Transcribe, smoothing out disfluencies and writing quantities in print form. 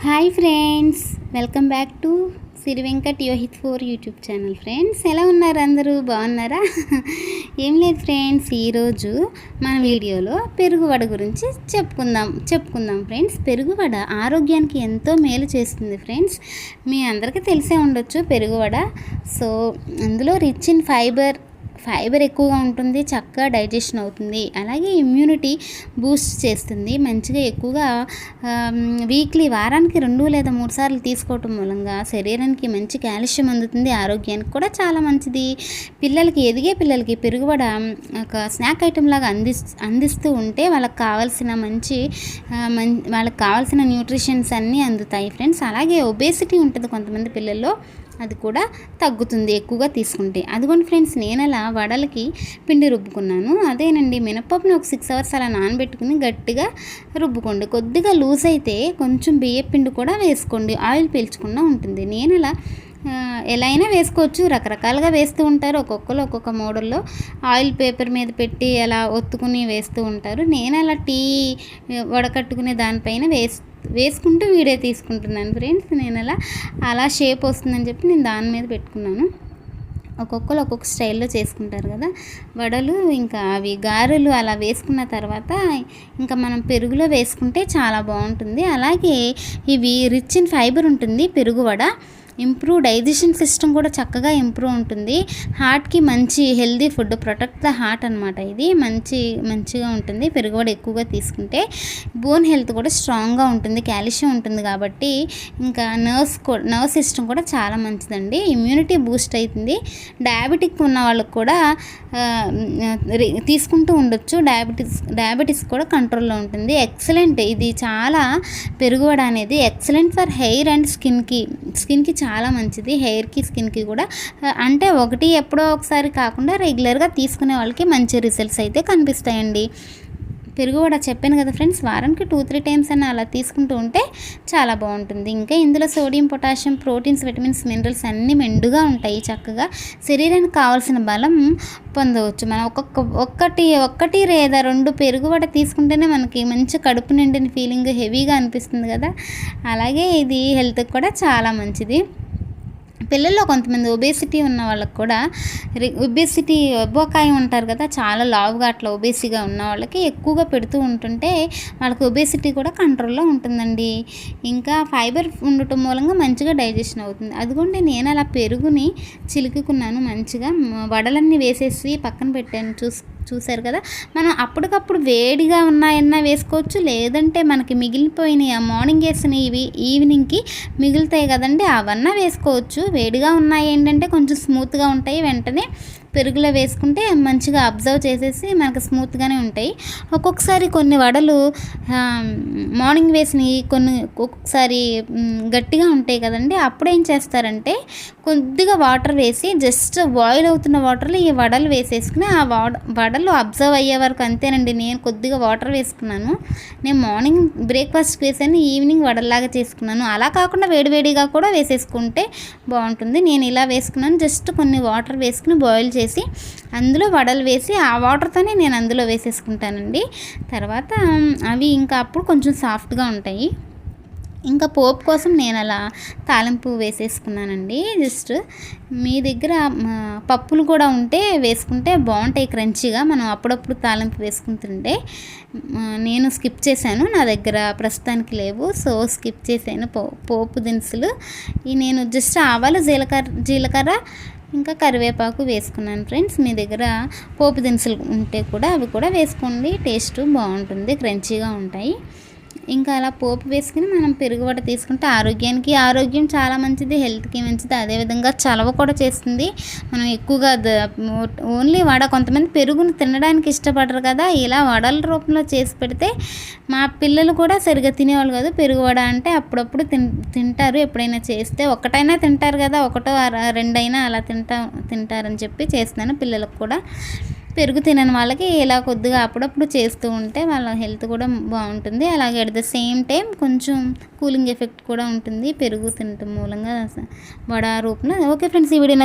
Hi friends, welcome back to Siri Venkat Yohit 4 YouTube channel. Friends, ఎలా ఉన్నారు? అందరూ బాగున్నారా? ఏం లేదు ఫ్రెండ్స్, ఈరోజు మన వీడియోలో పెరుగువడ గురించి చెప్పుకుందాం ఫ్రెండ్స్. పెరుగువడ ఆరోగ్యానికి ఎంతో మేలు చేస్తుంది ఫ్రెండ్స్. మీ అందరికీ తెలిసే ఉండొచ్చు పెరుగువడ. సో అందులో రిచ్ ఇన్ ఫైబర్ ఎక్కువగా ఉంటుంది, చక్కగా డైజెషన్ అవుతుంది, అలాగే ఇమ్యూనిటీ బూస్ట్ చేస్తుంది. మంచిగా ఎక్కువగా వీక్లీ వారానికి 2 లేదా 3 సార్లు తీసుకోవటం మూలంగా శరీరానికి మంచి కాల్షియం అందుతుంది, ఆరోగ్యానికి కూడా చాలా మంచిది. ఎదిగే పిల్లలకి పెరుగువడ ఒక స్నాక్ ఐటెం లాగా అందిస్తూ ఉంటే వాళ్ళకి కావాల్సిన న్యూట్రిషన్స్ అన్నీ అందుతాయి ఫ్రెండ్స్. అలాగే ఒబేసిటీ ఉంటుంది కొంతమంది పిల్లల్లో, అది కూడా తగ్గుతుంది ఎక్కువగా తీసుకుంటే. అదిగోండి ఫ్రెండ్స్, నేను అలా వడలకి పిండి రుబ్బుకున్నాను. అదేనండి, మినపప్పుని ఒక 6 అవర్స్ అలా నానబెట్టుకుని గట్టిగా రుబ్బుకోండి. కొద్దిగా లూజ్ అయితే కొంచెం బియ్యం పిండి కూడా వేసుకోండి, ఆయిల్ పీల్చకుండా ఉంటుంది. నేను అలా ఎలా అయినా వేసుకోవచ్చు, రకరకాలుగా వేస్తూ ఉంటారు. ఒక్కొక్కరు ఒక్కొక్క మోడల్లో ఆయిల్ పేపర్ మీద పెట్టి అలా ఒత్తుకుని వేస్తూ ఉంటారు. నేను అలా టీ వడకట్టుకునే దానిపైన వేసుకుంటూ వీడియో తీసుకుంటున్నాను ఫ్రెండ్స్. నేను అలా షేప్ వస్తుందని చెప్పి నేను దాని మీద పెట్టుకున్నాను. ఒక్కొక్కరు ఒక్కొక్క స్టైల్లో చేసుకుంటారు కదా వడలు. ఇంకా అవి గారెలు అలా వేసుకున్న తర్వాత ఇంకా మనం పెరుగులో వేసుకుంటే చాలా బాగుంటుంది. అలాగే ఇవి రిచ్ ఇన్ ఫైబర్ ఉంటుంది పెరుగువడ. డైజెషన్ సిస్టమ్ కూడా చక్కగా ఇంప్రూవ్ ఉంటుంది. హార్ట్కి మంచి healthy food, protect the heart అనమాట. ఇది మంచిగా ఉంటుంది పెరుగువడ ఎక్కువగా తీసుకుంటే. బోన్ హెల్త్ కూడా స్ట్రాంగ్గా ఉంటుంది, కాల్షియం ఉంటుంది కాబట్టి. ఇంకా నర్వ్ సిస్టమ్ కూడా చాలా మంచిదండి, ఇమ్యూనిటీ బూస్ట్ అవుతుంది. డయాబెటిక్ ఉన్న వాళ్ళకి కూడా తీసుకుంటూ ఉండొచ్చు. డయాబెటీస్ కూడా కంట్రోల్లో ఉంటుంది. ఎక్సలెంట్, ఇది చాలా పెరుగువడ అనేది ఎక్సలెంట్ ఫర్ హెయిర్ అండ్ స్కిన్కి చాలా మంచిది. హెయిర్కి, స్కిన్కి కూడా. అంటే ఎప్పుడో ఒకసారి కాకుండా రెగ్యులర్గా తీసుకునే వాళ్ళకి మంచి రిజల్ట్స్ అయితే కనిపిస్తాయండి. పెరుగువడ చెప్పాను కదా ఫ్రెండ్స్, వారానికి 2-3 టైమ్స్ అని అలా తీసుకుంటూ ఉంటే చాలా బాగుంటుంది. ఇంకా ఇందులో sodium, potassium, proteins, vitamins, minerals అన్నీ మెండుగా ఉంటాయి. చక్కగా శరీరానికి కావాల్సిన బలం పొందవచ్చు. మనం ఒక్కటి లేదా 2 పెరుగువడ తీసుకుంటేనే మనకి మంచి కడుపు నిండిన ఫీలింగ్, హెవీగా అనిపిస్తుంది కదా. అలాగే ఇది హెల్త్కి కూడా చాలా మంచిది. పిల్లల్లో కొంతమంది ఒబేసిటీ ఉన్న వాళ్ళకి కూడా ఉబ్బకాయం ఉంటారు కదా, చాలా లావుగా అట్లా ఒబేసిగా ఉన్న వాళ్ళకి ఎక్కువగా పెడుతూ ఉంటుంటే వాళ్ళకి ఒబేసిటీ కూడా కంట్రోల్లో ఉంటుందండి. ఇంకా ఫైబర్ ఉండటం మూలంగా మంచిగా డైజెషన్ అవుతుంది. అదిగోండి, నేను అలా పెరుగుని చిలుకుకున్నాను. మంచిగా వడలన్నీ వేసేసి పక్కన పెట్టాను. చూసారు కదా. మనం అప్పటికప్పుడు వేడిగా ఉన్నాయన్నా వేసుకోవచ్చు, లేదంటే మనకి మిగిలిపోయిన మార్నింగ్ వేసిన ఇవి ఈవినింగ్కి మిగులుతాయి కదండి, అవన్నా వేసుకోవచ్చు. వేడిగా ఉన్నాయి ఏంటంటే కొంచెం స్మూత్గా ఉంటాయి, వెంటనే పెరుగులో వేసుకుంటే మంచిగా అబ్జర్వ్ చేసేసి మనకు స్మూత్గానే ఉంటాయి. ఒక్కొక్కసారి కొన్ని వడలు మార్నింగ్ వేసినవి ఒక్కొక్కసారి గట్టిగా ఉంటాయి కదండి. అప్పుడు ఏం చేస్తారంటే కొద్దిగా వాటర్ వేసి జస్ట్ బాయిల్ అవుతున్న వాటర్లో ఈ వడలు వేసేసుకుని ఆ వడలు అబ్జర్వ్ అయ్యే వరకు అంతేనండి. నేను కొద్దిగా వాటర్ వేసుకున్నాను. నేను మార్నింగ్ బ్రేక్ఫాస్ట్కి వేసాను, ఈవినింగ్ వడల్లాగా చేసుకున్నాను. అలా కాకుండా వేడివేడిగా కూడా వేసేసుకుంటే బాగుంటుంది. నేను ఇలా వేసుకున్నాను, జస్ట్ కొన్ని వాటర్ వేసుకుని బాయిల్ చేసి అందులో వడలు వేసి ఆ వాటర్తోనే నేను అందులో వేసేసుకుంటానండి. తర్వాత అవి ఇంకా అప్పుడు కొంచెం సాఫ్ట్గా ఉంటాయి. ఇంకా పోపు కోసం నేను అలా తాలింపు వేసేసుకున్నానండి. జస్ట్ మీ దగ్గర పప్పులు కూడా ఉంటే వేసుకుంటే బాగుంటాయి క్రంచీగా. మనం అప్పుడప్పుడు తాలింపు వేసుకుంటుంటే నేను స్కిప్ చేశాను, నా దగ్గర ప్రస్తుతానికి లేవు, సో స్కిప్ చేశాను పోపు దినుసులు. నేను జస్ట్ ఆవాలు, జీలకర్ర ఇంకా కరివేపాకు వేసుకున్నాను ఫ్రెండ్స్. మీ దగ్గర పోపు దినుసులు ఉంటే కూడా అవి కూడా వేసుకోండి, టేస్ట్ బాగుంటుంది, క్రంచీగా ఉంటాయి. ఇంకా అలా పోపు వేసుకుని మనం పెరుగువడ తీసుకుంటే ఆరోగ్యం చాలా మంచిది, హెల్త్కి మంచిది. అదేవిధంగా చలవ కూడా చేస్తుంది. మనం ఎక్కువగా ఓన్లీ వడ, కొంతమంది పెరుగుని తినడానికి ఇష్టపడరు కదా, ఇలా వడల రూపంలో చేసి పెడితే మా పిల్లలు కూడా సరిగ్గా తినేవాళ్ళు కాదు. పెరుగువడ అంటే అప్పుడప్పుడు తింటారు, ఎప్పుడైనా చేస్తే ఒక్కటైనా తింటారు కదా, 1-2 అలా తింటారని చెప్పి చేస్తున్నాను. పిల్లలకు కూడా పెరుగు తినని వాళ్ళకి ఇలా కొద్దిగా అప్పుడప్పుడు చేస్తూ ఉంటే వాళ్ళ హెల్త్ కూడా బాగుంటుంది. అలాగే అట్ ద సేమ్ టైం కొంచెం కూలింగ్ ఎఫెక్ట్ కూడా ఉంటుంది పెరుగు తినటం మూలంగా వడ రూపంలో. ఓకే ఫ్రెండ్స్, ఈ వీడియో